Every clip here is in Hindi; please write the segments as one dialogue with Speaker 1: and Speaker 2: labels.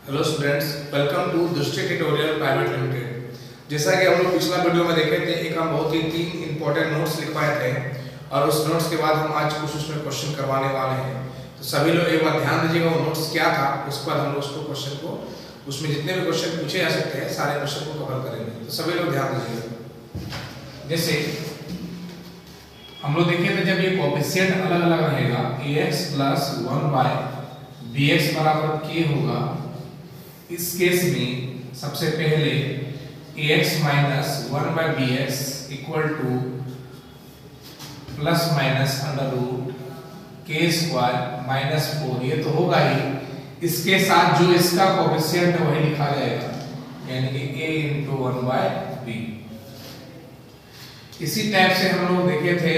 Speaker 1: हेलो स्टूडेंट्स, वेलकम टू दृष्टि ट्यूटोरियल प्राइवेट लिमिटेड। जैसा कि हम लोग पिछला वीडियो में देखे थे, एक हम बहुत ही 3 इंपॉर्टेंट नोट्स लिखवाए थे और उस नोट्स के बाद हम आज कुछ उसमें क्वेश्चन करवाने वाले हैं। तो सभी लोग एक बार ध्यान दीजिएगा वो नोट्स क्या था, उसके बाद हम लोग उसको क्वेश्चन को उसमें जितने भी क्वेश्चन पूछे जा सकते हैं सारे क्वेश्चन को कवर करेंगे। तो सभी लोग ध्यान दीजिएगा। जैसे हम लोग देखे थे, जब ये कोएफिशिएंट अलग अलग रहेगा ax + 1/bx बराबर k होगा, इस केस में सबसे पहले ax - 1/bx equal two plus minus √ k² - 4, ये तो होगा ही। इसके साथ जो इसका कोएफिशिएंट है वही लिखा जाएगा, यानी कि a × 1/b। इसी टाइप से हम लोग देखे थे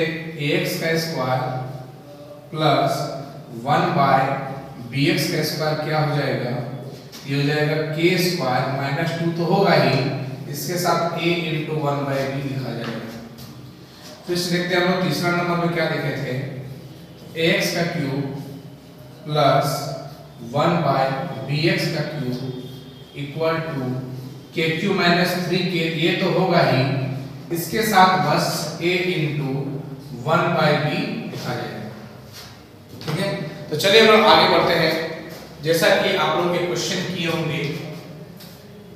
Speaker 1: ax² प्लस 1/bx² क्या हो जाएगा, ये हो जाएगा k² - 2 तो होगा ही, इसके साथ a × 1/b लिखा जाएगा। फिर से देखते हैं हम लोग तीसरा नंबर में क्या देखे थे, ax³ plus 1/bx³ equal to k³ - 3k, ये तो होगा ही, इसके साथ बस a × 1/b लिखा जाएगा। ठीक है, तो चलिए हम लोग आगे बढ़ते हैं। जैसा कि आप लोग ये क्वेश्चन किए होंगे,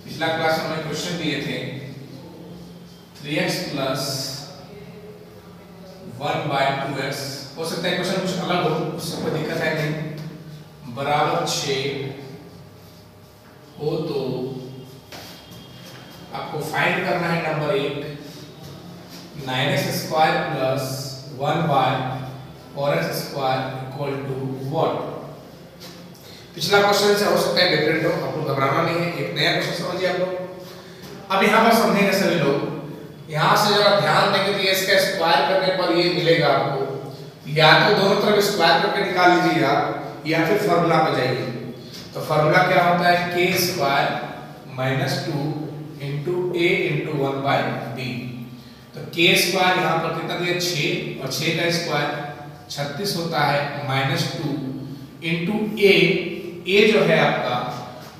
Speaker 1: पिछला क्लास में हमने क्वेश्चन दिए थे 3x + 1/2x, हो सकता है क्वेश्चन कुछ अलग हो, उससे कोई दिक्कत है नहीं, बराबर 6 हो तो आपको फाइंड करना है number 1 9x² + 1/4x² equal to what. पिछला क्वेश्चन से हो सकता है डिफरेंट हो, आप लोग घबराना नहीं है, एक नया क्वेश्चन समझिए आप लोग। अब यहाँ पर समझेंगे सभी लोग, यहाँ से जरा ध्यान देंगे तो इसका स्क्वायर करने पर ये मिलेगा आपको, या तो दोनों तरफ स्क्वायर करके निकाल लीजिएगा या फिर फॉर्मूला पे जाइए। तो फॉर्मूला क्या होता है, k² - 2 × a × 1/b। तो k² यहाँ पर कितना दिया 6, और 6 का स्क्वायर 36 होता है, -2 × a जो है आपका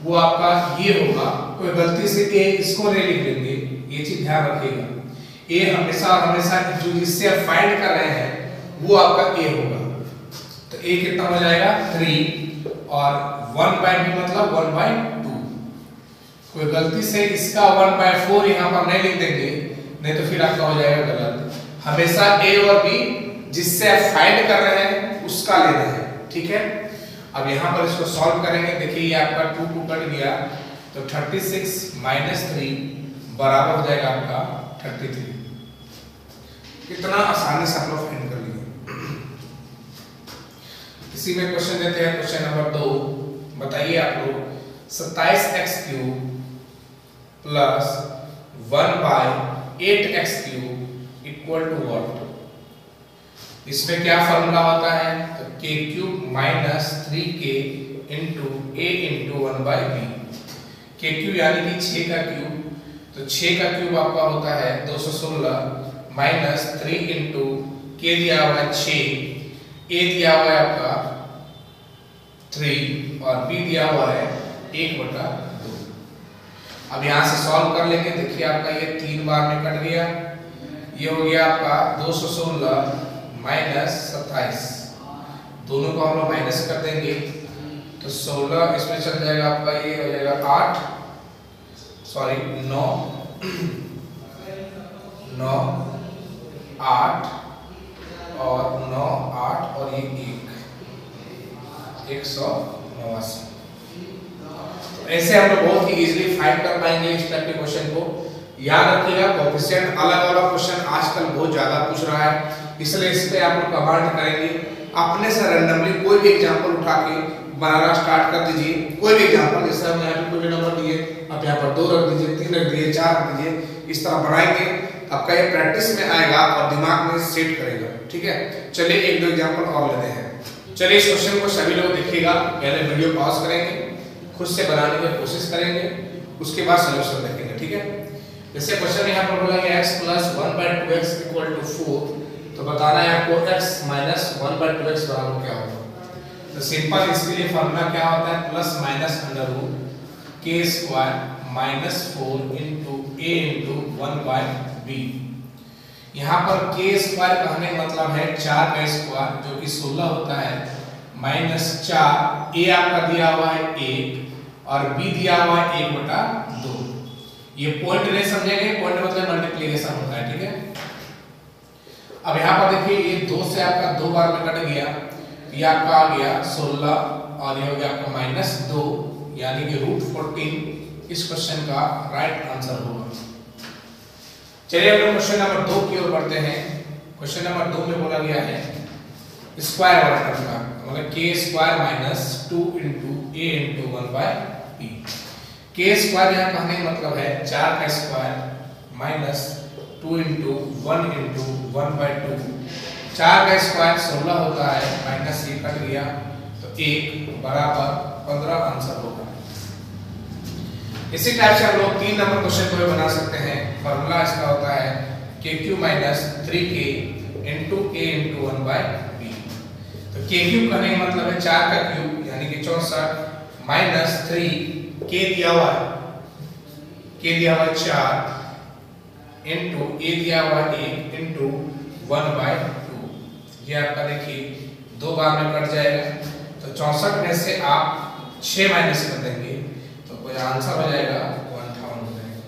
Speaker 1: वो आपका ये होगा, कोई गलती से a इसको नहीं लिख देंगे, ये चीज ध्यान रखिएगा। a हमेशा जो जिससे आप फाइंड कर रहे हैं वो आपका a होगा। तो a कितना हो जाएगा 3, और 1/b मतलब 1/2। कोई गलती से इसका 1/4 यहाँ पर नहीं लिख देंगे, नहीं तो फिर आपका हो जाएगा गलत। हमेशा a और b जिससे आप फाइंड कर रहे हैं उसका लेना है। ठीक है, अब यहाँ पर इसको सॉल्व करेंगे। देखिए ये आपका 2 कट गया, तो 36 - 3 बराबर हो जाएगा आपका 33। कितना आसानी से आप लोग फाइंड कर लिए। इसी में क्वेश्चन देते हैं, क्वेश्चन नंबर 2। बताइए आप लोग 27x³ plus 1/8x³ equal to what. इसमें क्या फॉर्मूला होता है, तो k³ - 3k × a × 1/b। k³ यानी कि 6 का क्यूब, तो 6 का क्यूब आपका होता है 216 - 3 × k दिया हुआ है 6, a दिया हुआ है आपका 3 और b दिया हुआ है 1/2। अब यहाँ से सॉल्व कर लेंगे। देखिए आपका ये 3 बार में कट गया, ये हो गया आपका 216 - 27, दोनों को हम लोग माइनस कर देंगे, तो 16 इसमें चल जाएगा आपका, ये हो जाएगा 9 9 8 और 9 8 और ये 189। तो ऐसे हम लोग बहुत ही इजीली फाइंड कर पाएंगे इस टाइप के क्वेश्चन को। याद रखिएगा कोएफिशिएंट अलग अलग क्वेश्चन आजकल बहुत ज्यादा पूछ रहा है, इसलिए इस पे आप लोग कमांड करेंगे। अपने से रैंडमली कोई भी एग्जांपल उठा के बनाना स्टार्ट कर दीजिए। कोई भी एग्जांपल, जैसे हम यहाँ पे कोई नंबर दिए, आप यहाँ पर 2 रख दीजिए, 3 रख दीजिए, 4 रख दीजिए, इस तरह बढ़ाएंगे, आपका ये प्रैक्टिस में आएगा और दिमाग में सेट करेगा। ठीक है, चलिए 1-2 एग्जांपल और लेते हैं। चलिए इस क्वेश्चन को सभी लोग देखिएगा, पहले वीडियो पॉज करेंगे, खुद से बनाने की कोशिश करेंगे, उसके बाद सॉल्यूशन देखेंगे। ठीक है, जैसे क्वेश्चन यहाँ पर बोला है x + 1/2x इक्वल टू 4, तो बताना है आपको x - 1/2x बराबर क्या होगा। तो सिंपल इसके लिए फॉर्मूला क्या होता है, प्लस माइनस अंडर रूट के square minus 4 into a into 1 by B. यहाँ पर के स्क्वायर कहने का मतलब है 4 का स्क्वायर जो कि 16 होता है, माइनस 4, ए आपका दिया हुआ है 1 और बी दिया हुआ है 1/2। ये पॉइंट नहीं समझेंगे, पॉइंट मतलब मल्टीप्लिकेशन होता है, ठीक है। अब यहाँ पर देखिए ये 2 से आपका 2 बार में कट गया, ये आपका आ गया 16 और ये हो गया आपका -2, यानी कि √14 इस क्वेश्चन का राइट आंसर होगा। चलिए हम लोग क्वेश्चन नंबर 2 की ओर बढ़ते हैं। क्वेश्चन नंबर 2 में बोला गया है स्क्वायर वाला टर्म का, मतलब के square minus 2 into a into 1 by b. के स्क्वायर यहाँ कहने का मतलब है 4 का square minus 2 into 1 into 1 by 2। 4 का स्क्वायर 16 होता है, माइनस ये कट गया तो 1 बराबर 15 आंसर होगा। इसी टाइप से हम लोग 3 नंबर क्वेश्चन को बना सकते हैं। फॉर्मूला इसका होता है KQ minus 3K into A into 1 by B। तो KQ कहने का मतलब है 4 का क्यूब यानी कि 64 माइनस 3 K दिया हुआ है, K दिया हुआ है 4 इंटू A दिया हुआ है 1 इंटू 1 बाय 2। ये आपका देखिए 2 बार में कट जाएगा, तो 64 में से आप 6 माइनस कर देंगे तो कोई आंसर हो जाएगा 1000 हो जाएगा।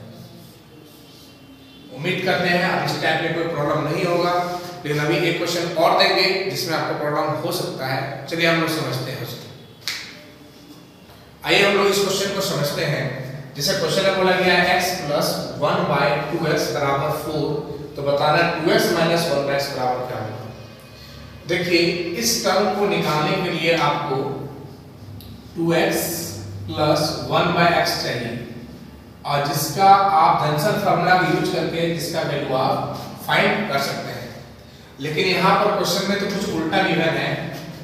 Speaker 1: उम्मीद करते हैं अब इस टाइप में कोई प्रॉब्लम नहीं होगा, लेकिन अभी एक क्वेश्चन और देंगे जिसमें आपको प्रॉब्लम हो सकता है। चलिए हम लोग समझते हैं उसको। आइए हम लोग इस क्वेश्चन को समझते हैं। जैसे क्वेश्चन में बोला गया है x प्लस 1 बाय 2x बराबर 4, तो बताना है 2x माइनस 1x बराबर क्या होगा। देखिए इस टर्म को निकालने के लिए आपको 2x प्लस 1 बाय x चाहिए, और जिसका आप डेंसल फार्मूला का यूज करके जिसका वैल्यू आप फाइंड कर सकते हैं। लेकिन यहाँ पर क्वेश्चन में तो कुछ उल्टा गिवन है।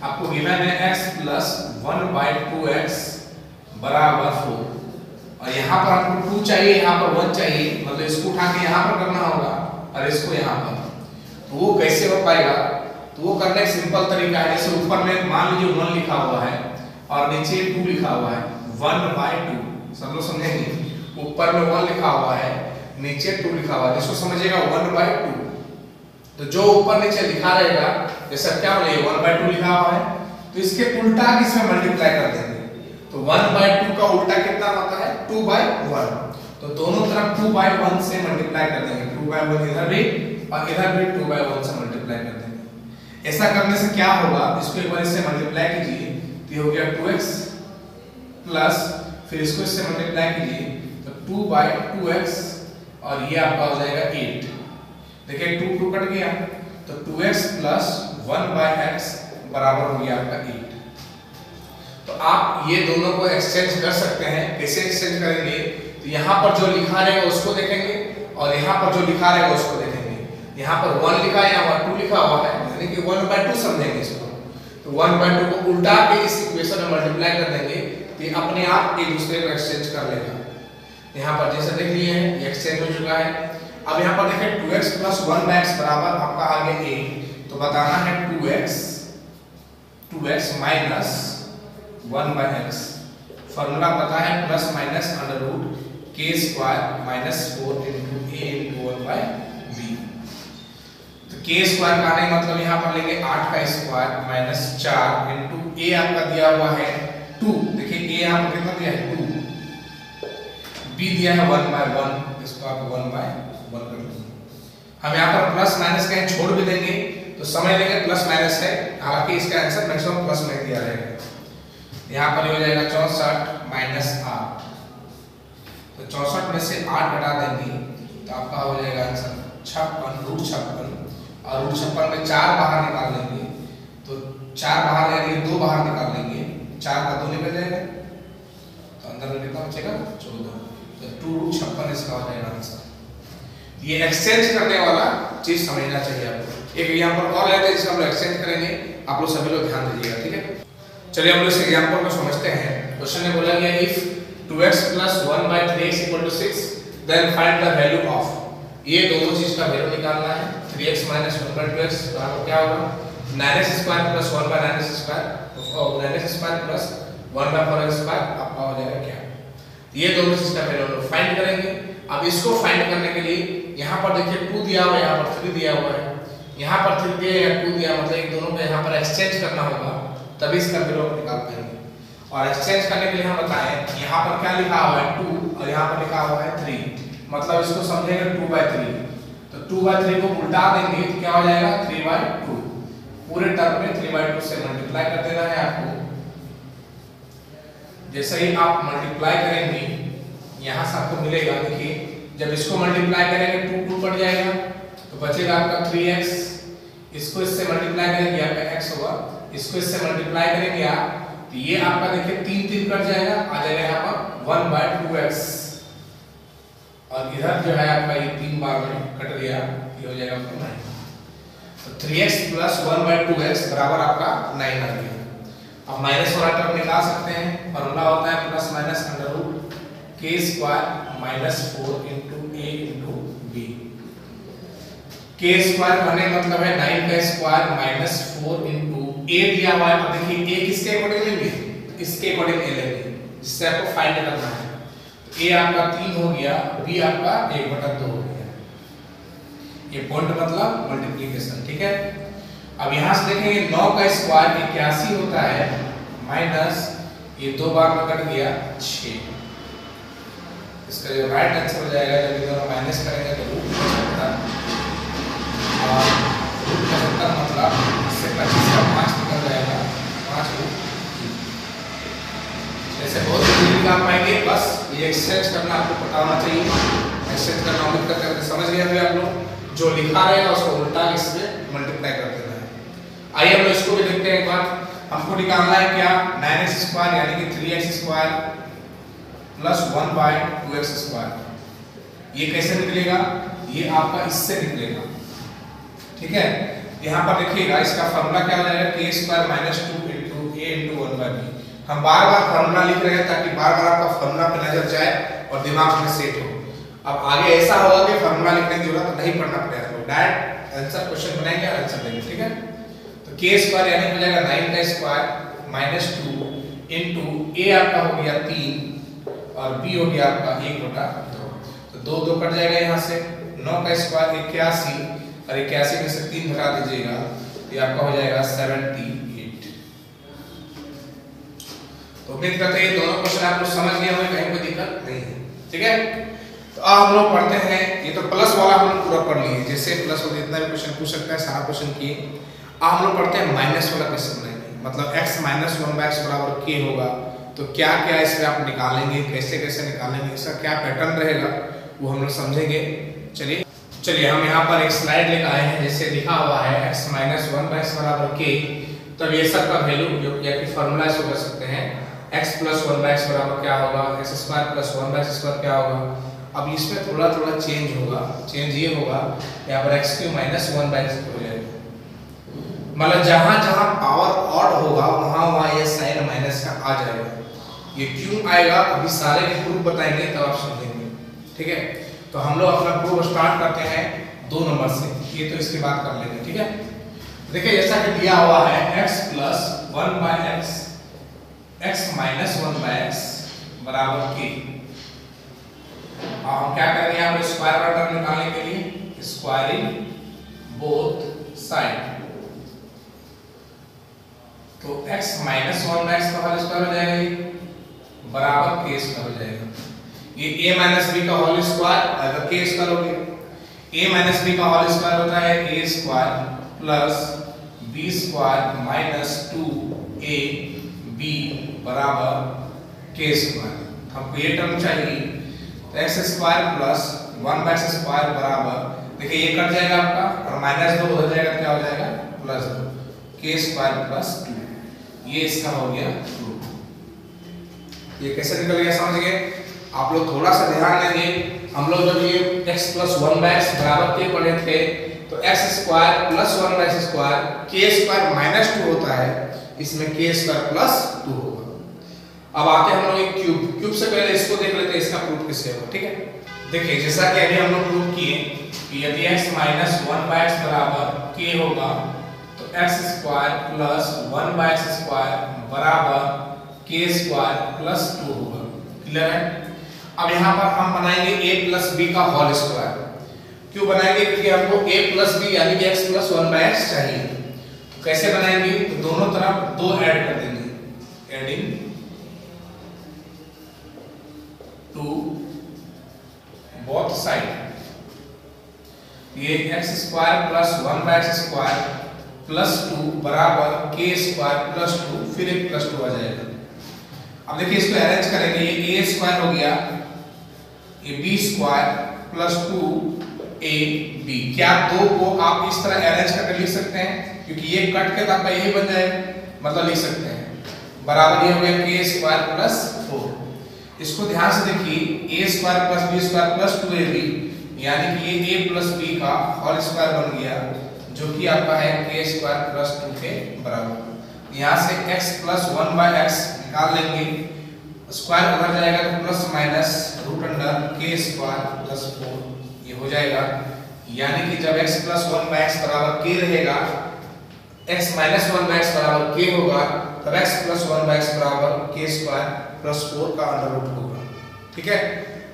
Speaker 1: आपको गिवन है x प्लस 1 बाय 2x बराबर 4, और यहाँ पर आपको 2 चाहिए, यहाँ पर 1 चाहिए, मतलब इसको उठा के यहाँ पर करना होगा और इसको यहाँ पर। तो वो कैसे हो पाएगा? तो वो करने का सिंपल तरीका है। जैसे ऊपर में मान लीजिए 1 लिखा हुआ है और नीचे 2 लिखा हुआ है, 1 बाय 2। सब लोग समझेंगे, ऊपर में 1 लिखा हुआ है, नीचे 2 लिखा हुआ है, जिसको समझिएगा 1 बाय 2। तो जो ऊपर नीचे लिखा रहेगा, जैसे क्या बोले 1 बाय 2 लिखा हुआ है, तो इसके उल्टा किसमें मल्टीप्लाई कर देंगे। तो 1 बाय 2 का उल्टा कितना होता है 2 बाय 1। तो दोनों तरफ 2 बाय 1 से मल्टीप्लाई कर देंगे, 2 बाय 1 इधर भी और इधर भी 2 बाय 1 से मल्टीप्लाई कर देंगे। ऐसा करने से क्या होगा, इसको एक बार इससे मल्टीप्लाई कीजिए तो ये हो गया 2x प्लस फिर इसको इससे मल्टीप्लाई कीजिए तो 2 बाय 2x और ये आपका हो जाएगा 8। देखिए 2 2 कट गया तो 2x प्लस 1 बाय x बराबर हो गया आपका 8। तो आप ये दोनों को एक्सचेंज कर सकते हैं। कैसे एक्सचेंज करेंगे? तो यहाँ पर जो लिखा रहेगा उसको देखेंगे और यहाँ पर जो लिखा रहेगा उसको देखेंगे। यहाँ पर 1 लिखा है, यहाँ पर 2 लिखा हुआ है, यानी कि 1 बाय 2 समझेंगे इसको। तो 1 बाय 2 को उल्टा के इस इक्वेशन में मल्टीप्लाई कर देंगे तो ये अपने आप एक दूसरे को एक्सचेंज कर लेगा। यहाँ पर जैसे देख लिए हैं ये एक्सचेंज हो चुका है। अब यहाँ पर देखें 2x प्लस 1 बाय x बराबर आपका आ गया 8। तो बताना है 2x minus 1 by x। Formula पता है plus minus under root k square minus 4 into a into 1 by b। तो k स्क्वायर का आने मतलब यहाँ पर लेंगे 8 का स्क्वायर माइनस 4 इंटू a आपका दिया हुआ है 2। देखिए a यहाँ पर कितना दिया है 2, b दिया है 1 बाय 1, इसको आप 1 बाय 1 कर लीजिए। हम यहाँ पर प्लस माइनस कहीं छोड़ भी देंगे तो समझ लेंगे प्लस माइनस है, हालांकि इसका आंसर मैक्सिमम प्लस में दिया रहेगा। यहाँ पर हो जाएगा 64 माइनस 8। तो 64 में से 8 घटा देंगे तो आपका हो जाएगा आंसर 56 √56, और √56 में 4 बाहर निकाल लेंगे तो 4 बाहर ले लेंगे, 2 बाहर निकाल लेंगे, 4 का 2 निकल जाएगा तो अंदर में कितना बचेगा 14। तो 2√56 इसका हो जाएगा आंसर। ये एक्सचेंज करने वाला चीज समझना चाहिए आपको। एक एग्जांपल और लेते हैं जिसमें हम लोग एक्सचेंज करेंगे, आप लोग सभी लोग ध्यान दीजिएगा, ठीक है। चलिए हम लोग इस एग्जांपल को समझते हैं। क्वेश्चन में बोला गया if 2x plus 1 by 3x equal to 6 then find the value of. ये दोनों चीज का वैल्यू निकालना है। 3x माइनस 1 बाय 2x बराबर क्या होगा 9x square plus 1 by 9x square, 9x square plus 1 by 4x square आपका हो जाएगा क्या। ये दोनों चीज का वैल्यू हम लोग फाइंड करेंगे। अब इसको फाइंड करने के लिए यहाँ पर देखिए 2 दिया हुआ है, यहाँ पर 3 दिया हुआ है, यहाँ पर 3 दिया या 2 दिया, मतलब एक दोनों को यहाँ पर एक्सचेंज करना होगा तभी इसका वैल्यू हम निकाल पाएंगे। और एक्सचेंज करने के लिए हम बताएं यहाँ पर क्या लिखा हुआ है 2 और यहाँ पर लिखा हुआ है 3, मतलब इसको समझेंगे 2/3। तो 2/3 को उल्टा देंगे तो क्या हो जाएगा 3/2। पूरे टर्म में 3/2 से मल्टीप्लाई कर देना है आपको। जैसे ही आप मल्टीप्लाई करेंगे यहाँ से आपको मिलेगा, देखिए जब इसको मल्टीप्लाई करेंगे 2 कट जाएगा तो बचेगा आपका 3x, इसको इससे मल्टीप्लाई करेंगे आपका x होगा, इसको इससे मल्टीप्लाई करेंगे आप तो ये आपका देखिए 3 कट जाएगा, आ जाएगा यहाँ पर 1/2x, और इधर जो है आपका ये 3 बार में कट गया, ये हो जाएगा आपका 9। तो 3x + 1/2x बराबर आपका 9 आ गया। अब माइनस वाला टर्म निकाल सकते हैं, फॉर्मूला होता है +- k² - 4 * a * b। k² माने मतलब है 9 का स्क्वायर -4 * a दिया हुआ है। अब देखिए a किसके अकॉर्डिंग लेंगे, इसके अकॉर्डिंग a लेंगे, जिससे आपको फाइंड करना है। तो a आपका 3 हो गया, b आपका 1/2 हो गया। ये पॉइंट मतलब मल्टीप्लिकेशन, ठीक है। अब यहाँ से देखेंगे 9 का स्क्वायर 81 होता है, माइनस ये 2 बार में कट गया 6। इसका जो राइट आंसर हो जाएगा, जब इधर माइनस करेंगे तो √75, और √75 मतलब इससे 25 का 5 निकल जाएगा, 5 √। ऐसे बहुत सी निकाल पाएंगे, बस ये एक्सचेंज करना आपको पता होना चाहिए। एक्सचेंज करना उम्मीद करते हैं समझ गए होंगे आप लोग। जो लिखा रहेगा उसको उल्टा इसमें मल्टीप्लाई कर देना है। आइए हम लोग इसको भी देखते हैं एक बार। हमको निकालना है क्या 9x² यानी कि 3x² + 1/2x²। ये कैसे निकलेगा, ये आपका इससे निकलेगा, ठीक है। यहाँ पर देखिएगा इसका फॉर्मूला क्या हो जाएगा k² - 2 * a * 1/b। हम बार-बार फॉर्मूला लिख रहे हैं ताकि बार-बार आपका फॉर्मूला पे नजर जाए और दिमाग में सेट हो। अब आगे ऐसा होगा कि फॉर्मूला लिखने की जरूरत नहीं पड़ना पड़ेगा, तो डायरेक्ट आंसर क्वेश्चन बनाएंगे और आंसर देंगे, ठीक है। तो k² यानी हो जाएगा 9 का स्क्वायर -2 * a आपका हो गया 3 और b हो गया आपका 1/2। तो 2 कट जाएगा यहाँ से, 9 का स्क्वायर 81 और 81 में से 3 घटा दीजिएगा तो ये आपका हो जाएगा 78। तो उम्मीद करते हैं ये दोनों क्वेश्चन आप लोग समझ गए होंगे, कहीं कोई दिक्कत नहीं है, ठीक है। तो अब हम लोग पढ़ते हैं, ये तो प्लस वाला हम लोग पूरा पढ़ लिए, जैसे प्लस हो जितना भी क्वेश्चन पूछ सकता है सारा क्वेश्चन किए। अब हम लोग पढ़ते हैं माइनस वाला कैसे बनाएंगे, मतलब x - 1/x बराबर k होगा तो क्या क्या इसमें आप निकालेंगे, कैसे कैसे निकालेंगे, इसका क्या पैटर्न रहेगा वो हम लोग समझेंगे। चलिए हम यहाँ पर एक स्लाइड लेकर आए हैं, जैसे लिखा हुआ है x - 1/x बराबर k। तब ये सब का वैल्यू जो या कि फॉर्मूला इसको कर सकते हैं, x + 1/x बराबर क्या होगा, x² + 1/x² क्या होगा। अब इसमें थोड़ा थोड़ा चेंज होगा, चेंज ये होगा यहाँ पर x³ - 1/x हो जाएगा, मतलब जहां जहां पावर ऑड होगा वहां वहां ये साइन माइनस का आ जाएगा। ये क्यों आएगा अभी सारे प्रूफ बताएंगे तब आप समझेंगे, ठीक है। तो हम लोग अपना प्रूफ स्टार्ट करते हैं 2 नंबर से, ये तो इसके बाद कर लेंगे, ठीक है। देखिए जैसा कि दिया हुआ है x + 1/x x - 1/x बराबर k। अब हम क्या करेंगे यहाँ पर स्क्वायर का टर्म निकालने के लिए स्क्वायरिंग बोथ साइड। तो x - 1/x का होल स्क्वायर हो जाएगा, ये बराबर k² हो जाएगा। ये a - b का होल स्क्वायर अगर k² हो गया, a - b का होल स्क्वायर होता है a² + b² - 2ab बराबर k²। हमको ये टर्म चाहिए, तो x² + 1/x² बराबर, देखिए ये कट जाएगा आपका और -2 हो जाएगा, क्या हो जाएगा +2 k² + 2। ये इसका हो गया प्रूफ। ये कैसे निकल गया समझ गए आप लोग, थोड़ा सा ध्यान देंगे। हम लोग जब ये x + 1/x बराबर k पढ़े थे तो x² + 1/x² k² - 2 होता है, इसमें k² + 2 होगा। अब आते हम लोग एक क्यूब से पहले इसको देख लेते हैं, इसका प्रूफ कैसे होगा, ठीक है। देखिए जैसा कि अभी हम लोग प्रूफ किए कि यदि x - 1/x बराबर k होगा तो x² + 1/x² बराबर k² + 2 होगा, क्लियर है। अब यहाँ पर हम बनाएंगे a प्लस बी का होल स्क्वायर। क्यों बनाएंगे? क्योंकि हमको a प्लस बी यानी कि x प्लस 1/x चाहिए। तो कैसे बनाएंगे? तो दोनों तरफ 2 ऐड कर देंगे, एडिंग टू बोथ साइड। ये x square plus 1/x square plus 2 बराबर k स्क्वायर प्लस 2, फिर एक प्लस 2 आ जाएगा। अब देखिए इसको अरेंज करेंगे, ये a स्क्वायर हो गया, ये b स्क्वायर प्लस 2ab। क्या दो को आप इस तरह अरेंज करके लिख सकते हैं? क्योंकि ये कट के तो आपका यही बन जाएगा, मतलब लिख सकते हैं बराबर ये हो गया k स्क्वायर प्लस 4। इसको ध्यान से देखिए, a square plus b square plus 2ab यानी कि ये a प्लस b का होल स्क्वायर बन गया, जो कि आपका है k स्क्वायर प्लस 2 के बराबर। यहाँ से x प्लस 1/x निकाल लेंगे, स्क्वायर उधर जाएगा तो plus minus root under k square plus 4 ये हो जाएगा। यानी कि जब x प्लस 1/x बराबर k रहेगा, x माइनस 1/x बराबर k होगा, तब x प्लस 1/x बराबर k स्क्वायर प्लस 4 का अंडर रूट होगा। ठीक है,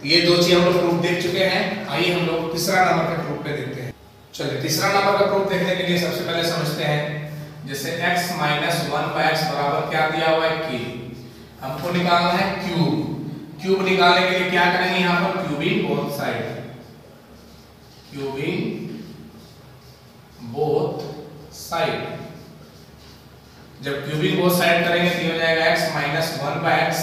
Speaker 1: ये दो चीज हम लोग प्रूफ देख चुके हैं। आइए हम लोग तीसरा नंबर के प्रूफ पे देखते हैं। चलिए तीसरा नंबर का प्रूफ देखने के लिए सबसे पहले समझते हैं, जैसे x माइनस 1/x बराबर क्या दिया हुआ है k, हमको निकालना है क्यूब। क्यूब निकालने के लिए क्या करेंगे? यहाँ पर cubing both side, cubing both side. जब क्यूबिंग बोथ साइड करेंगे तो हो जाएगा x minus 1/x,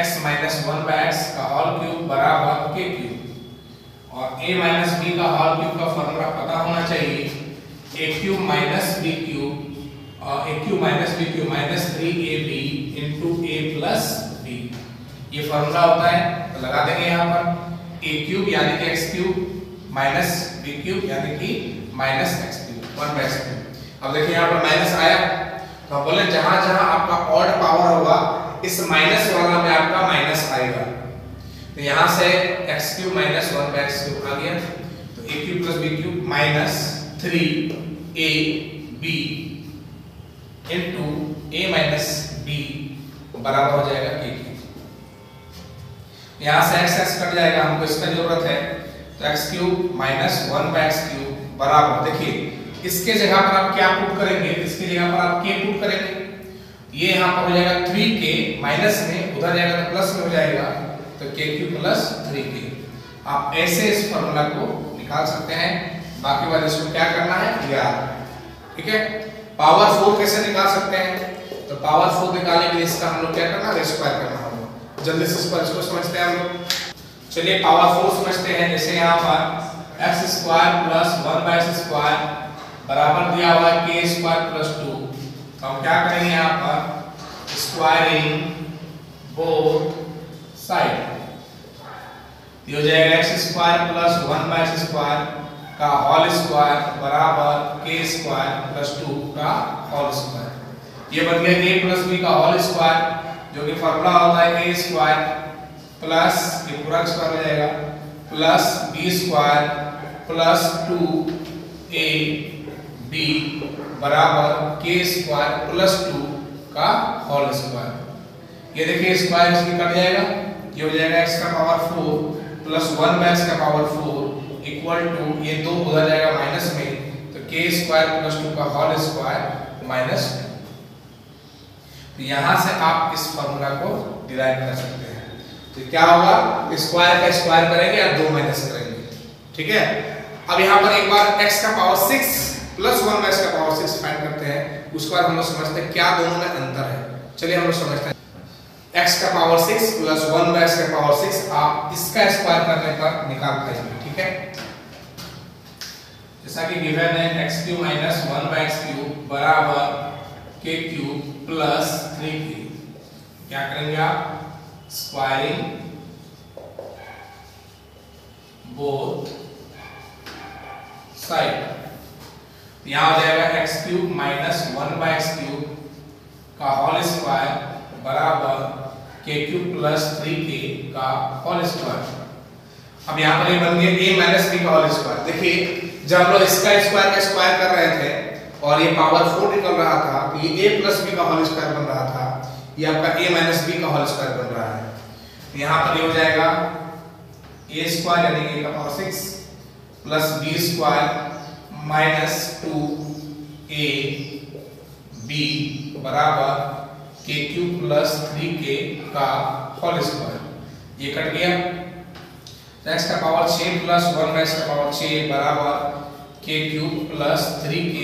Speaker 1: x minus 1/x का होल क्यूब बराबर k क्यूब। और a माइनस b का होल क्यूब का फॉर्मूला पता होना चाहिए, a cube minus b cube और a cube minus b cube minus 3ab into a plus b, ये फॉर्मूला होता है। तो लगा देंगे यहाँ पर a क्यूब यानी कि x cube minus b cube यानी कि minus x cube 1/x cube. अब देखिए यहाँ पर माइनस आया, तो हम बोले जहां जहां आपका ऑड पावर होगा इस माइनस वाला में आपका माइनस आएगा। तो यहां से x cube minus 1/x cube आ गया, तो a cube plus b cube minus 3ab into a minus b बराबर हो जाएगा k क्यूब। यहां से x कट जाएगा, हमको इसका जरूरत है, तो x cube minus 1/x cube बराबर, देखिए इसके जगह पर आप क्या पुट करेंगे? इसके जगह पर आप k पुट करेंगे, ये यहाँ पर हो जाएगा 3k माइनस में, उधर जाएगा तो प्लस में हो जाएगा, तो k क्यूब प्लस 3k। आप ऐसे इस फॉर्मूला को निकाल सकते हैं। बाकी वाले इसको क्या करना है यार, ठीक है। पावर 4 कैसे निकाल सकते हैं? तो पावर 4 निकालने के लिए इसका हम लोग क्या करना है, स्क्वायर करना होगा। जल्दी से इसको समझते हैं हम लोग। चलिए पावर 4 समझते हैं। जैसे यहाँ पर x square plus 1/x square बराबर दिया हुआ है k स्क्वायर प्लस 2, तो हम क्या करेंगे यहाँ पर स्क्वायरिंग बोथ साइड, ये हो जाएगा x square plus 1/x square का होल स्क्वायर बराबर k स्क्वायर प्लस 2 का होल स्क्वायर। ये बन गया a प्लस b का होल स्क्वायर, जो कि फॉर्मूला होता है a स्क्वायर प्लस ये पूरा स्क्वायर हो जाएगा plus b square plus 2ab बराबर k स्क्वायर प्लस 2 का होल स्क्वायर। ये देखिए स्क्वायर इसकी कट जाएगा, ये हो जाएगा x का पावर 4 प्लस 1/x का पावर 4 इक्वल टू ये 2 उधर जाएगा माइनस में, तो k स्क्वायर प्लस 2 का होल स्क्वायर माइनस 2। तो यहाँ से आप इस फॉर्मूला को डिराइव कर सकते हैं। तो क्या होगा, स्क्वायर का स्क्वायर करेंगे या 2 माइनस करेंगे, ठीक है। अब यहाँ पर एक बार x का पावर 6 प्लस 1/x का पावर 6 फाइंड करते हैं, उसके बाद हम लोग समझते हैं क्या दोनों में अंतर है। चलिए हम लोग समझते हैं। x का पावर 6 प्लस 1/x का पावर 6 आप इसका स्क्वायर करने पर निकाल पाएंगे, ठीक है। जैसा कि गिवन है x cube minus 1/x cube बराबर k क्यूब प्लस 3k, क्या करेंगे आप स्क्वायरिंग बोथ साइड। यहाँ हो जाएगा x cube minus 1/x cube का होल स्क्वायर बराबर k क्यूब प्लस 3k का होल स्क्वायर। अब यहाँ पर ये बन गया a माइनस b का होल स्क्वायर। देखिए जब हम लोग इसका स्क्वायर का स्क्वायर कर रहे थे और ये पावर 4 निकल रहा था, तो ये a प्लस b का होल स्क्वायर बन रहा था, ये आपका a माइनस b का होल स्क्वायर बन रहा है। यहाँ पर ये हो जाएगा a स्क्वायर यानी a का power 6 plus b square minus 2ab बराबर k क्यूब प्लस 3k का होल स्क्वायर। ये कट गया। x का पावर 6 प्लस 1 का पावर 6 बराबर k क्यूब प्लस 3k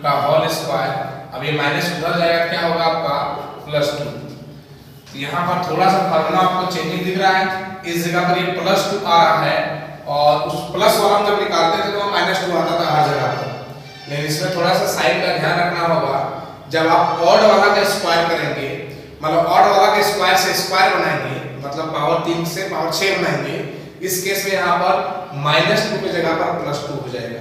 Speaker 1: का होल स्क्वायर। अब ये माइनस उधर जाएगा, क्या होगा आपका प्लस 2। तो यहाँ पर थोड़ा सा फॉर्मूला आपको चेंजिंग दिख रहा है, इस जगह पर ये प्लस 2 आ रहा है और उस प्लस वाला हम जब निकालते थे तो माइनस 2 आता था हर जगह पर। लेकिन इसमें थोड़ा सा साइन का ध्यान रखना होगा। जब आप ऑड वाला का स्क्वायर करेंगे, मतलब ऑड वाला के स्क्वायर से स्क्वायर बनाएंगे, मतलब पावर 3 से पावर 6 बनाएंगे, इस केस में यहाँ पर माइनस 2 की जगह पर प्लस 2 हो जाएगा,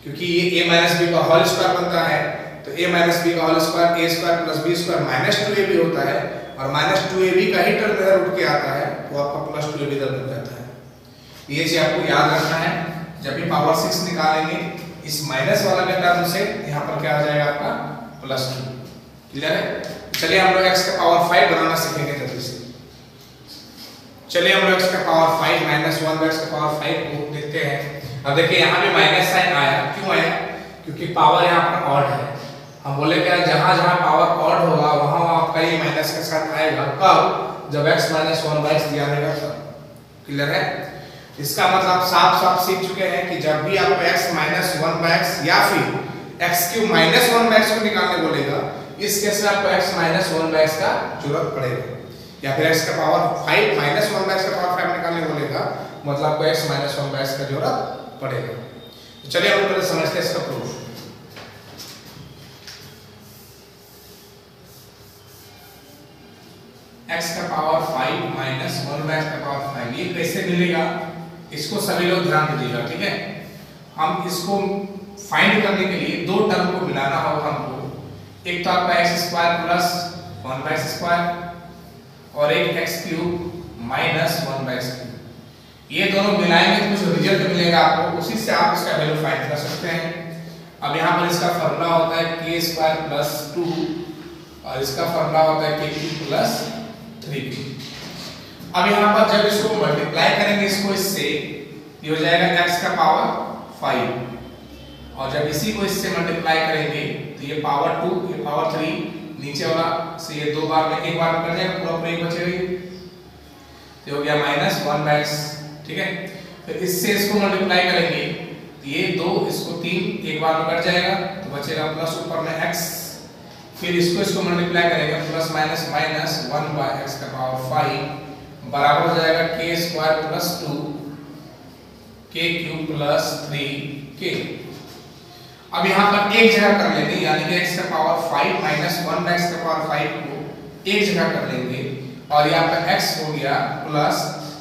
Speaker 1: क्योंकि ये a माइनस b का होल स्क्वायर बनता है। तो a माइनस b का whole square a square plus b square minus 2ab होता है और माइनस 2ab का ही टर्म इधर उठ के आता है तो आपका प्लस 2ab इधर बन जाता है। ये चीज आपको याद रखना है। जब भी पावर 6 निकालेंगे इस माइनस वाला के टर्म से यहाँ पर क्या आ जाएगा आपका प्लस 2। क्लियर है? चलिए हम लोग x का पावर 5 बनाना सीखेंगे जल्दी से। चलिए हम लोग x का पावर 5 माइनस 1 x का पावर 5 को देखते हैं। अब देखिए यहाँ पे माइनस साइन आया, क्यों आया? क्योंकि पावर यहाँ पर ऑड है। हम बोले क्या, जहाँ जहाँ पावर ऑड होगा वहाँ आपका ये माइनस के साथ आएगा। कब? जब x माइनस 1 दिया रहेगा तब। क्लियर है? इसका मतलब साफ साफ सीख चुके हैं कि जब भी आपको x माइनस 1 या फिर x क्यूब माइनस 1 को निकालने बोलेगा, इस केस में आपको x माइनस 1 का जरूरत पड़ेगा। या फिर x का पावर 5 माइनस 1 का पावर 5 निकालने बोलेगा, मतलब आपको x माइनस 1 का जरूरत पड़ेगा। तो चलिए हम पहले समझते हैं इसका प्रूफ। x का पावर 5 माइनस 1 का पावर 5 ये कैसे मिलेगा, इसको सभी लोग ध्यान दीजिएगा। ठीक है, हम इसको फाइंड करने के लिए दो टर्म को मिलाना होगा हमको। एक तो आपका x स्क्वायर प्लस 1 स्क्वायर और एक x क्यूब माइनस 1 क्यूब। ये दोनों मिलाएंगे तो कुछ रिजल्ट मिलेगा आपको, उसी से आप इसका वैल्यू फाइंड कर सकते हैं। अब यहाँ पर इसका फॉर्मूला होता है k स्क्वायर प्लस 2 और इसका फॉर्मूला होता है k क्यूब प्लस 3k। अब यहाँ पर जब इसको मल्टीप्लाई करेंगे इसको इससे, ये हो जाएगा x का पावर 5 और जब इसी को इससे मल्टीप्लाई करेंगे तो ये पावर 2, ये पावर 3, नीचे वाला से ये दो बार में एक बार में कट जाएगा, पूरा पूरा एक बचेगा। तो हो गया माइनस 1 ठीक है। फिर इससे इसको मल्टीप्लाई करेंगे तो ये 2 इसको 3 एक बार में कट जाएगा तो बचेगा प्लस ऊपर में x। फिर इसको मल्टीप्लाई करेंगे प्लस माइनस माइनस 1/x का पावर 5 बराबर हो जाएगा k square plus 2 k cube plus 3k। अब यहाँ पर एक जगह कर लेंगे, यानी कि x का पावर 5 माइनस 1 का पावर 5 को एक जगह कर लेंगे और यहाँ पर x हो गया प्लस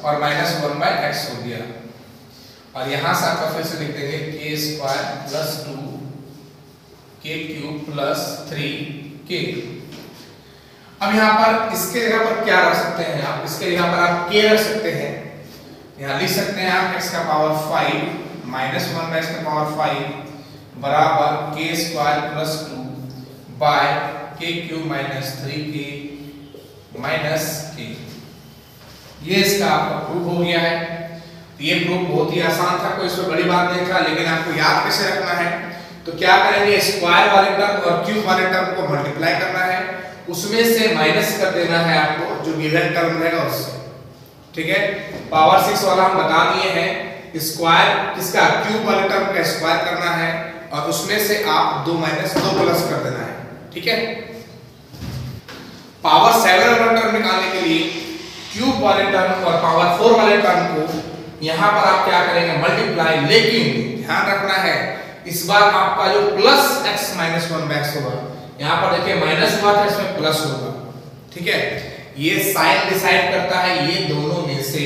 Speaker 1: और माइनस 1/x हो गया और यहाँ से आपका फिर से लिख देंगे k square plus 2 k cube plus 3k। अब यहाँ पर इसके जगह पर क्या रख सकते हैं आप, इसके जगह पर आप k रख सकते हैं। यहाँ लिख सकते हैं आप x का पावर 5 माइनस 1 का पावर 5 बराबर k square plus 2 by k cube minus 3k minus k। ये इसका आपका प्रूफ हो गया है। ये प्रूफ बहुत ही आसान था, कोई इसमें बड़ी बात नहीं था, लेकिन आपको याद कैसे रखना है। तो क्या करेंगे, स्क्वायर वाले टर्म और क्यूब वाले टर्म को मल्टीप्लाई करना है, उसमें से माइनस कर देना है आपको जो गिवन टर्म रहेगा उससे। ठीक है, पावर 6 वाला हम बता दिए हैं, स्क्वायर किसका, क्यूब वाले टर्म का स्क्वायर करना है और उसमें से आप 2 माइनस 2 प्लस कर देना है। ठीक है, पावर 7 वाला टर्म निकालने के लिए क्यूब वाले टर्म और पावर 4 वाले टर्म को यहाँ पर आप क्या करेंगे, मल्टीप्लाई। लेकिन ध्यान रखना है इस बार आपका जो प्लस x माइनस 1 होगा, यहाँ पर देखिए माइनस हुआ था, इसमें प्लस होगा। ठीक है, ये साइन डिसाइड करता है ये दोनों में से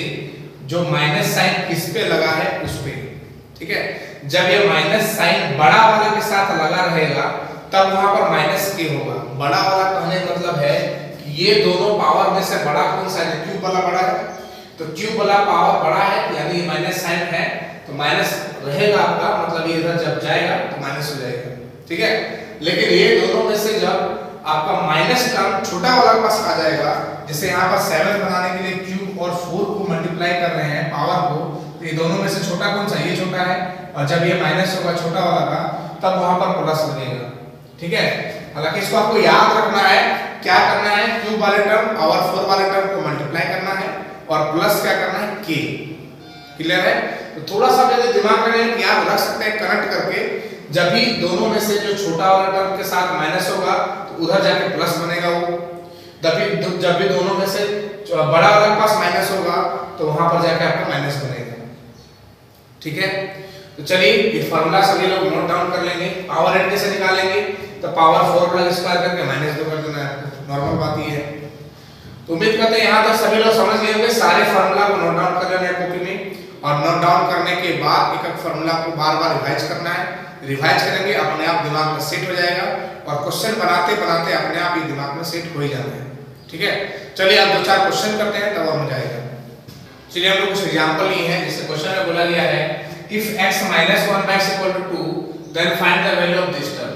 Speaker 1: जो माइनस साइन किस पे लगा है उस पे। ठीक है, जब ये माइनस साइन बड़ा वाला के साथ लगा रहेगा तब वहां पर माइनस के होगा। बड़ा वाला कहने मतलब है कि ये दोनों पावर में से बड़ा कौन सा है, क्यूब वाला बड़ा है, तो क्यूब वाला पावर बड़ा है यानी माइनस साइन है तो माइनस रहेगा आपका, मतलब ये इधर जब जाएगा तो माइनस हो जाएगा। ठीक है, लेकिन ये दोनों में से जब आपका माइनस टर्म छोटा वाला के पास आ जाएगा, जैसे यहाँ पर 7 बनाने के लिए क्यूब और तो ये दोनों में से छोटा कौन सा, ये छोटा है, और जब ये माइनस होगा छोटा वाला का तब वहां पर प्लस लगेगा। ठीक है, हालांकि इसको आपको याद रखना है, क्या करना है, क्यूब वाले टर्म और 4 वाले टर्म को मल्टीप्लाई करना है और प्लस क्या करना है, के। क्लियर है? तो थोड़ा सा यदि दिमाग में याद रख सकते हैं कनेक्ट करके, जब भी दोनों में से जो छोटा वाला टर्म के साथ माइनस होगा तो उधर जाके प्लस बनेगा वो, जब भी दोनों में से बड़ा वाले के पास माइनस होगा तो वहां पर जाके आपका माइनस बनेगा। ठीक है, तो चलिए ये फार्मूला सभी लोग नोट डाउन कर लेंगे। पावर 8 कैसे निकालेंगे, तो पावर 4 प्लस स्क्वायर करके -2 कर देना है, नॉर्मल बात ही है। तो उम्मीद करते हैं यहां तक सभी लोग समझ गए होंगे। सारे फार्मूला को नोट डाउन कर लेना है कॉपी में, और नोट डाउन करने के बाद एक एक फार्मूला को बार-बार रिवाइज करना है। रिवाइज करेंगे अपने आप दिमाग में सेट हो जाएगा, और क्वेश्चन बनाते बनाते अपने आप ये दिमाग में सेट हो ही जाना है। ठीक है, चलिए आप 2-4 क्वेश्चन करते हैं तब हो जाएगा। चलिए हम लोग कुछ एग्जांपल लिए हैं, जैसे क्वेश्चन में बोला गया है if x minus 1 by x equal to 2 then find the value of this term।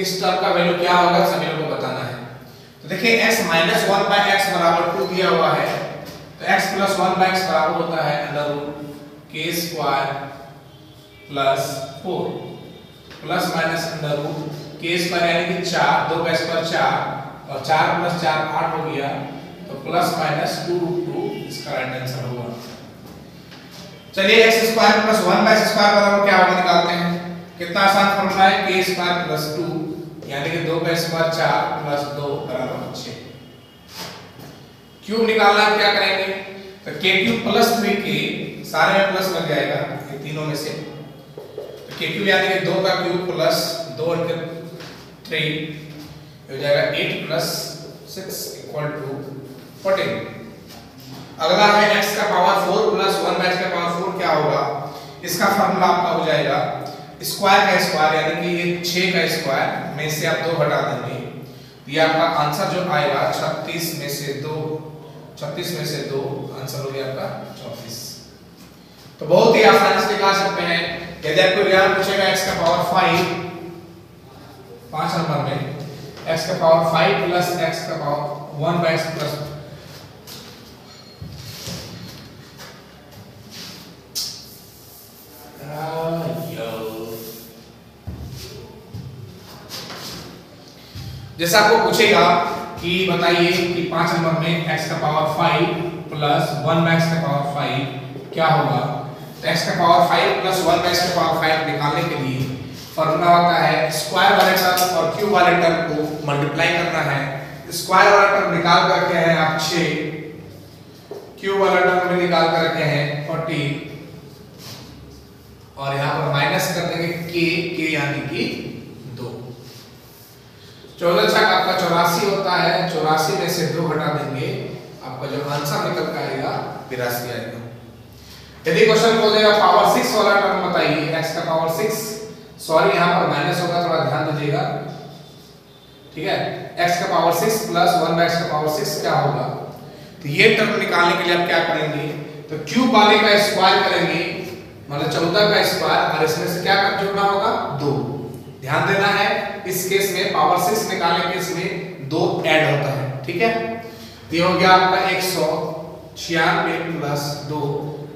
Speaker 1: इस टर्म का वैल्यू क्या होगा सभी लोगों को बताना है। तो देखिए x minus 1 by x बराबर 2 दिया हुआ है, तो x plus 1 by x बराबर होता है under root k square plus 4 plus minus under root k square यानी कि 4, 2 का स्क्वायर 4 और 4 प्लस 4 8 हो गया, तो प्लस माइनस 2 रूट 2 इसका राइट आंसर होगा। चलिए x square plus 1 by x square बराबर क्या होगा निकालते हैं। कितना आसान फॉर्मूला है, k स्क्वायर प्लस 2 यानी कि 2 का स्क्वायर 4 प्लस 2 बराबर 6। क्यूब निकालना है, क्या करेंगे, तो k क्यूब प्लस 3k, सारे में प्लस लग जाएगा ये तीनों में से, तो k क्यूब यानी कि 2 का क्यूब प्लस 2 into 3 हो जाएगा 8 प्लस 6 इक्वल टू 14। अगला है x का पावर 4 प्लस 1 बाय x का पावर 4 क्या होगा, इसका फार्मूला आपका हो जाएगा स्क्वायर का स्क्वायर यानी कि ये 6 का स्क्वायर में से आप 2 हटा देंगे, तो ये आपका आंसर जो आएगा 36 में से 2 आंसर हो गया आपका 34। तो बहुत ही आसानी से निकाल सकते हैं। यदि आपको एग्जाम पूछेगा x का पावर 5 नंबर में x का पावर 5 प्लस x का पावर 1 बाय x प्लस जैसे आपको पूछेगा कि बताइए कि 5 नंबर में x का पावर 5 प्लस 1 बाय x का पावर 5 क्या होगा, तो x का पावर 5 प्लस 1 बाय x का पावर 5 निकालने के लिए फॉर्मूला होता है स्क्वायर वाले टर्म और क्यूब वाले टर्म को मल्टीप्लाई करना है। स्क्वायर वाला टर्म निकाल कर रखे हैं आप 6, क्यूब वाला टर्म भी निकाल कर रखे हैं 14, और यहाँ पर माइनस कर देंगे k यानी कि 2। 14 छक आपका 84 होता है, 84 में से 2 घटा देंगे, आपका जो आंसर निकल कर आएगा 82 आएगा। यदि क्वेश्चन को देगा पावर 6 वाला टर्म बताइए, x का पावर 6, सॉरी यहाँ पर माइनस होगा, थोड़ा ध्यान दीजिएगा। ठीक है, x का पावर 6 प्लस 1 बाय x का पावर 6 क्या होगा, तो ये टर्म निकालने के लिए आप क्या करेंगे, तो क्यूब वाले का स्क्वायर करेंगे, मतलब 14 का स्क्वायर, और इसमें से क्या जोड़ना होगा 2। ध्यान देना है इस केस में पावर 6 निकालने के इसमें 2 ऐड होता है। ठीक है, तो ये हो गया आपका 196 प्लस 2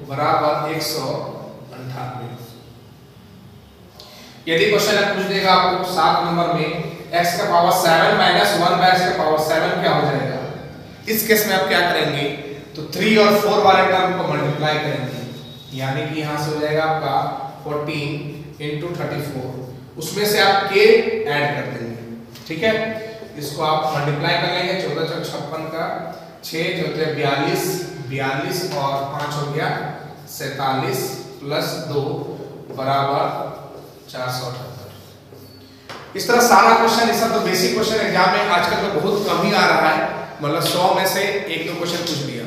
Speaker 1: बराबर 198। यदि क्वेश्चन आप पूछ देगा आपको 7 नंबर में x का पावर 7 माइनस 1 बाय x का पावर 7 क्या हो जाएगा, इस केस में आप क्या करेंगे, तो 3 और 4 वाले टर्म को मल्टीप्लाई करेंगे, यानी कि यहां से हो जाएगा आपका 14 into 34, उसमें से आप k ऐड कर देंगे। ठीक है, इसको आप मल्टीप्लाई कर लेंगे, 14 चौक 56 का 6 चौथे 42 और 5 हो गया 47 प्लस 2 बराबर 478। इस तरह सारा क्वेश्चन, ये सब तो बेसिक क्वेश्चन एग्जाम में आजकल तो बहुत कम ही आ रहा है, मतलब 100 में से 1-2 क्वेश्चन पूछ लिया।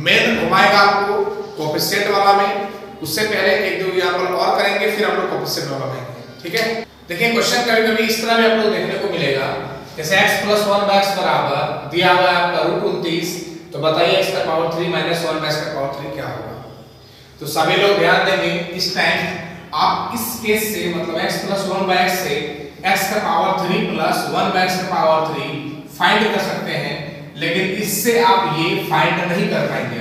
Speaker 1: मेन घुमाएगा आपको कोएफिशिएंट वाला में, उससे पहले 1-2 एग्जांपल और करेंगे, फिर हम लोग कोएफिशिएंट वाला में। ठीक है, देखिए क्वेश्चन कभी-कभी इस तरह भी आप लोग देखने को मिलेगा, जैसे x प्लस 1 बाय x बराबर दिया हुआ है आपका √29, तो बताइए x का पावर 3 माइनस 1 बाय x का पावर 3 क्या होगा। तो सभी लोग ध्यान देंगे, इस टाइम आप इस केस से मतलब x प्लस 1 बाय x से x का पावर 3 प्लस 1 बाय x का पावर 3 फाइंड कर सकते हैं, लेकिन इससे आप ये फाइंड नहीं कर पाएंगे।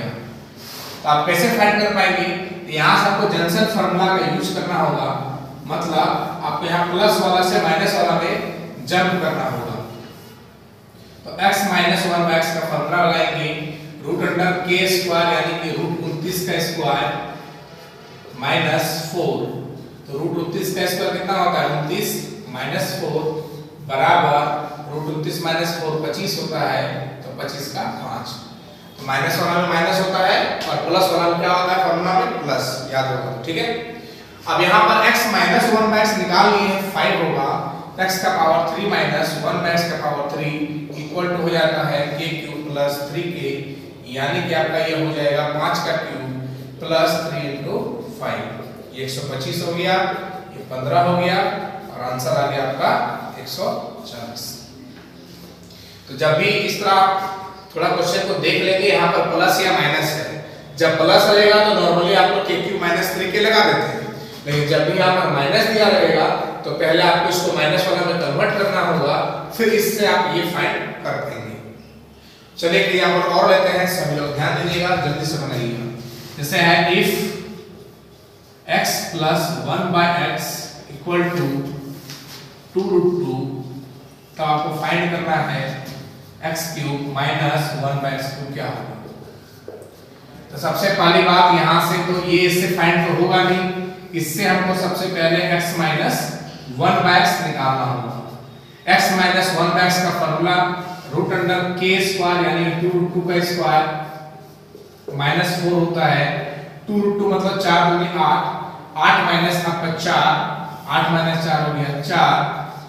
Speaker 1: तो आप कैसे फाइंड कर पाएंगे, तो यहाँ से आपको जंक्शन फार्मूला का यूज करना होगा, मतलब आपको यहाँ प्लस वाला से माइनस वाला में जंप करना होगा। तो x माइनस 1/x का फार्मूला लगाएंगे, रूट अंडर k स्क्वायर यानी कि रूट 29 का स्क्वायर माइनस 4। तो रूट 29 का स्क्वायर कितना होता है 29 माइनस 4 बराबर रूट 29 माइनस 4 25 होता है, तो 25 का 5। तो माइनस वाला में माइनस होता है और प्लस वाला में क्या होता है फार्मूला में प्लस, याद होगा, ठीक है। अब यहाँ पर x माइनस 1/x निकाल लिए 5 होगा, x का पावर 3 माइनस 1/x का पावर 3 इक्वल टू हो जाता है k क्यूब प्लस 3k, यानी कि आपका ये हो जाएगा 5 का क्यूब प्लस 3 into 5। ये 125 हो गया, ये 15 हो गया और आंसर आ गया आपका 140। तो जब भी इस तरह थोड़ा क्वेश्चन को देख लेंगे, यहाँ पर प्लस या माइनस है, जब प्लस रहेगा तो नॉर्मली आप लोग k क्यूब माइनस 3k लगा देते हैं, लेकिन जब भी यहाँ पर माइनस दिया रहेगा तो पहले आपको इसको माइनस वाला में कन्वर्ट करना होगा, फिर इससे आप ये फाइंड कर पाएंगे। चलिए कि यहाँ पर और लेते हैं, सभी लोग ध्यान दीजिएगा, जल्दी से बनाइएगा। जैसे है if x plus 1/x equal to 2 root 2, तो आपको फाइंड करना है x cube minus 1/x cube क्या होगा। तो सबसे पहली बात यहाँ से तो ये इससे फाइंड तो होगा नहीं, इससे हमको सबसे पहले x माइनस 1/x निकालना होगा। x माइनस 1/x का formula root under k square यानी 2 रूट 2 का स्क्वायर माइनस 4 होता है। 2 रूट 2 मतलब 4 दूनी 8, 8 माइनस आपका 4, 8 माइनस 4 हो गया 4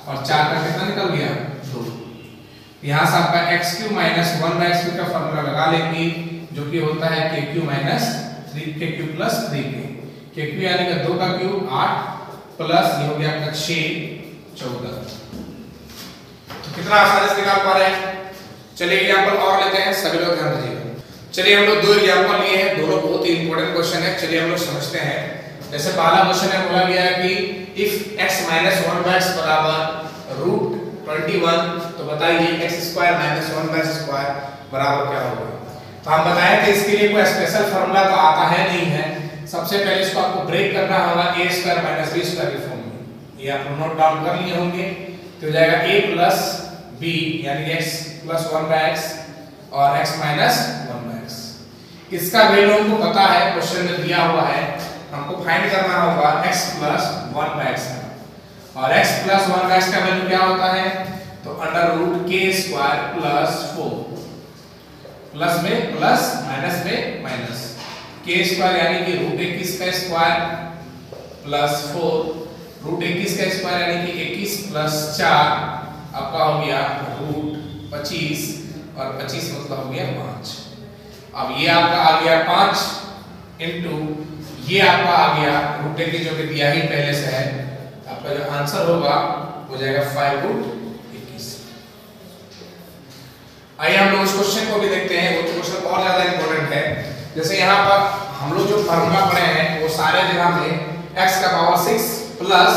Speaker 1: और 4 का कितना निकल गया 2। यहाँ से आपका x cube minus 1/x cube का फॉर्मूला लगा लेंगे, जो कि होता है k cube minus 3k cube plus 3k। k cube यानी कि 2 का क्यूब 8 प्लस ये हो गया आपका 6 14। तो कितना आसानी से निकाल पा रहे हैं। चलिए एग्जांपल और लेते हैं, सभी लोग ध्यान दीजिएगा। चलिए हम लोग दो एग्जांपल लिए हैं, दोनों बहुत ही इंपॉर्टेंट क्वेश्चन है। चलिए हम लोग समझते हैं। जैसे पहला क्वेश्चन है, बोला गया है कि इफ x माइनस 1/x बराबर रूट 21, तो बताइए x square minus 1/x square बराबर क्या होगा। तो हम बताएं कि इसके लिए कोई स्पेशल फार्मूला तो आता है नहीं है। सबसे पहले इसको आपको ब्रेक करना होगा a square minus b square के फॉर्म में। ये आप नोट डाउन कर लिए होंगे, तो हो जाएगा a प्लस b यानी x प्लस 1/x और x माइनस 1/x। इसका वैल्यू हमको पता है, क्वेश्चन में दिया हुआ है, हमको फाइंड करना होगा x प्लस 1/x और x प्लस 1/x का वैल्यू क्या होता है, तो under root k square plus 4, plus में प्लस माइनस में माइनस, k स्क्वायर यानी कि रूट 21 का स्क्वायर प्लस 4, रूट 21 का स्क्वायर यानी कि 21 प्लस 4 आपका हो गया रूट 25 और 25 मतलब हो गया 5। अब ये आपका आ गया 5 इनटू ये आपका आ गया रूट 21 जो कि दिया ही पहले से है। आपका जो आंसर होगा हो जाएगा 5 रूट 21। आइए हम लोग उस क्वेश्चन को भी देखते हैं, वो क्वेश्चन और ज्यादा इंपॉर्टेंट है। जैसे यहाँ पर हम लोग जो फार्मूला पढ़े हैं वो सारे जगह में x का पावर 6 प्लस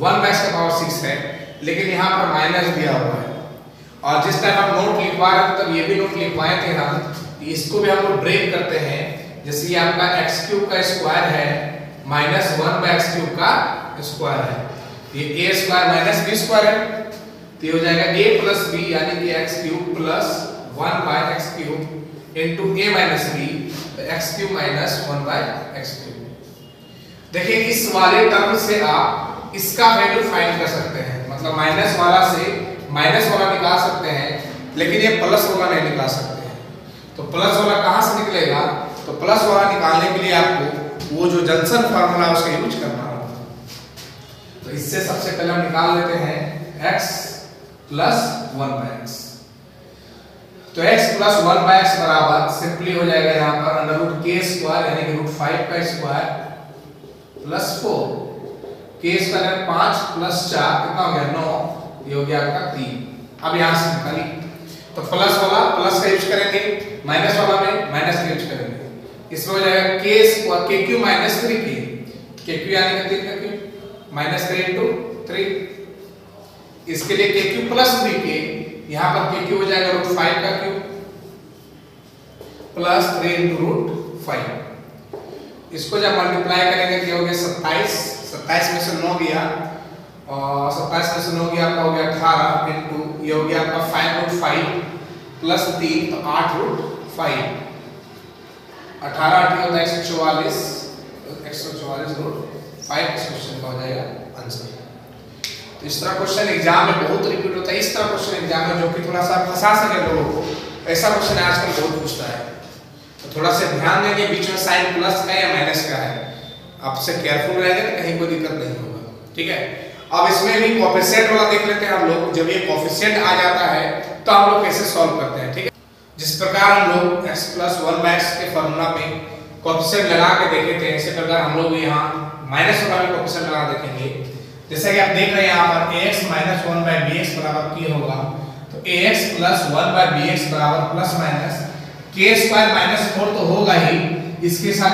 Speaker 1: 1/x का पावर 6 है, लेकिन यहाँ पर माइनस दिया हुआ है। और जिस टाइम हम नोट लिखवा रहे थे तब ये भी नोट लिखवाए थे हम, इसको भी हम लोग ब्रेक करते हैं। जैसे ये आपका x क्यूब का स्क्वायर है माइनस 1/x क्यूब का स्क्वायर है, ये a square minus b square है, तो ये हो जाएगा a प्लस b यानी कि x cube plus 1/x cube into a minus b, तो x cube minus 1/x cube. देखिए इस वाले टर्म से आप इसका वैल्यू फाइंड कर सकते हैं, मतलब माइनस वाला से माइनस वाला निकाल सकते हैं, लेकिन ये प्लस वाला नहीं निकाल सकते हैं। तो प्लस वाला कहां से निकलेगा, तो प्लस वाला निकालने के लिए आपको वो जो जंक्शन फार्मूला उसका यूज करना होगा। तो इससे सबसे पहले हम निकाल लेते हैं x प्लस 1/x। तो x प्लस 1/x बराबर सिंपली हो जाएगा यहाँ पर अंडर रूट k स्क्वायर यानी कि रूट 5 का square plus 4, k square 5 plus 4 कितना हो गया 9, ये हो गया आपका 3। अब यहाँ से निकालिए, तो प्लस वाला प्लस का यूज करेंगे, माइनस वाला में माइनस का यूज करेंगे। इसमें हो जाएगा k square k cube minus 3k, k cube यानी कि 3 का क्यूब माइनस 3 इनटू 3। इसके लिए k क्यूब प्लस 3k, यहाँ पर k क्यूब हो जाएगा रूट 5 का क्यूब प्लस 3 इनटू रूट 5। इसको जब मल्टीप्लाई करेंगे तो हो गया 27, 27 में से 9 गया और 27 में से 9 गया आपका हो गया 18 इंटू ये हो गया आपका 5√5 प्लस 3 तो 8√5, 18 8 होता है 144, 144√5 इस क्वेश्चन का हो जाएगा आंसर। तो इस तरह क्वेश्चन एग्जाम में बहुत रिपीट होता है, इस तरह क्वेश्चन एग्जाम में जो कि थोड़ा सा फंसा सके लोगों को, ऐसा क्वेश्चन आजकल बहुत पूछता है। तो थोड़ा सा ध्यान देंगे बीच में साइन प्लस का या माइनस का है, आपसे केयरफुल रहेंगे तो कहीं कोई दिक्कत नहीं होगा, ठीक है। अब इसमें भी कोएफिशिएंट वाला देख लेते हैं हम लोग। जब ये कोएफिशिएंट आ जाता है तो हम लोग कैसे सॉल्व करते हैं, ठीक है। जिस प्रकार हम लोग x + 1/x के फार्मूला में कोएफिशिएंट लगा के देखे थे, इसी प्रकार हम लोग यहाँ माइनस वाला भी कोएफिशिएंट लगा देखेंगे। जैसा कि आप देख रहे हैं यहाँ पर ax - 1/bx बराबर क्या होगा, तो ax + 1/bx बराबर प्लस माइनस k² - 4 तो होगा ही, इसके साथ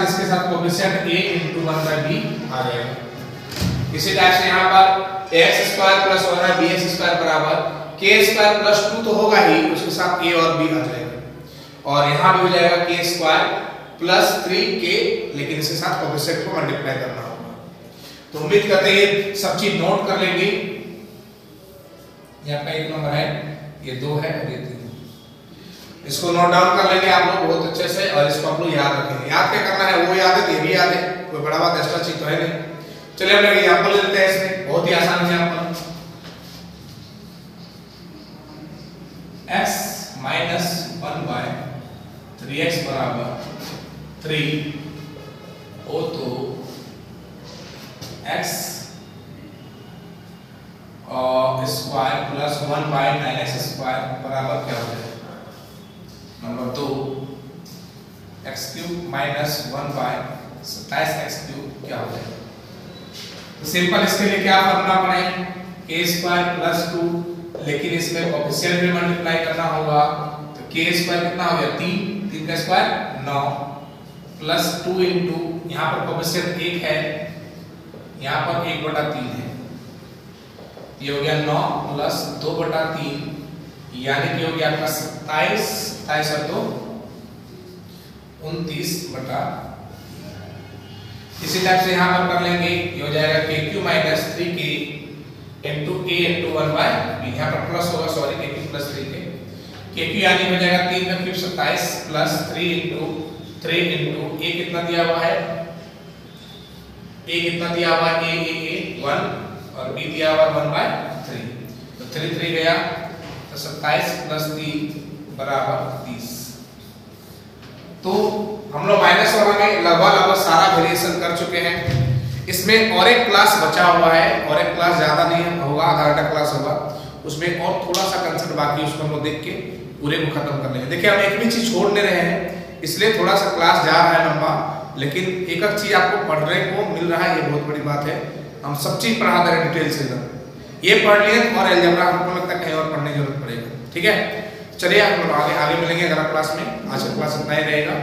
Speaker 1: कोएफिशिएंट a × 1/b आ जाएगा। इसी टाइप से यहाँ पर x² + 1/bx² बराबर k² + 2 तो होगा ही, उसके साथ a और b आ जाएगा। और यहाँ भी हो जाएगा k² + 3k, लेकिन इसके साथ कोएफिशिएंट को मल्टीप्लाई करना होगा। तो उम्मीद करते हैं ये सब चीज नोट कर लेंगे। ये आपका 1 नंबर है, ये 2 है और ये 3, इसको नोट डाउन कर लेंगे आप लोग बहुत अच्छे से, और इसको आप लोग याद रखेंगे। याद क्या करना है, वो याद है, ये भी याद है, कोई बड़ा बात एक्स्ट्रा चीज तो है नहीं। चलिए हम लोग एग्जांपल लेते हैं इसमें, बहुत ही आसान एग्जांपल। x - 1/3x बराबर 3 हो तो x और स्क्वायर प्लस 1/9x² बराबर क्या हो जाएगा। नंबर 2 x³ माइनस 1/27x³ क्या हो जाएगा। तो सिंपल इसके लिए क्या फॉर्मूला पढ़े, k² + 2, लेकिन इसमें कोएफिशिएंट भी मल्टीप्लाई करना होगा। तो k² कितना हो गया 3, 3 का स्क्वायर 9 प्लस 2 इंटू यहाँ पर कोएफिशिएंट 1 है, यहाँ पर 1/3 है, ये हो गया 9 प्लस 2/3, यानी कि हो गया आपका 27, 27 और 2 29/। इसी टाइप से यहाँ पर कर लेंगे, ये हो जाएगा kq - 3k into a into 1/b, यहाँ पर प्लस होगा, सॉरी kq + 3k, kq यानी हो जाएगा 3 का क्यूब 27 प्लस 3 इंटू a कितना दिया हुआ है, a कितना दिया हुआ है, a 1 और b दिया हुआ 1/3, तो 3 गया, तो 27 + 3 बराबर 30। तो हम लोग माइनस वाला में लगभग सारा वेरिएशन कर चुके हैं। इसमें और एक क्लास बचा हुआ है, और एक क्लास ज्यादा नहीं होगा, आधा घंटा क्लास होगा, उसमें और थोड़ा सा कंसेप्ट बाकी, उसको हम लोग देख के पूरे को खत्म कर लेंगे। देखिए हम एक भी चीज छोड़ नहीं रहे हैं, इसलिए थोड़ा सा क्लास जा रहा है लंबा, लेकिन एक एक चीज आपको पढ़ने को मिल रहा है, ये बहुत बड़ी बात है। हम सब चीज पढ़ा दे रहे डिटेल से, ये पढ़ लिए और अलजेब्रा हमको लगता है कहीं और पढ़ने की जरूरत पड़ेगा, ठीक है। चलिए हम लोग आगे मिलेंगे अगला क्लास में। आज का क्लास इतना ही रहेगा।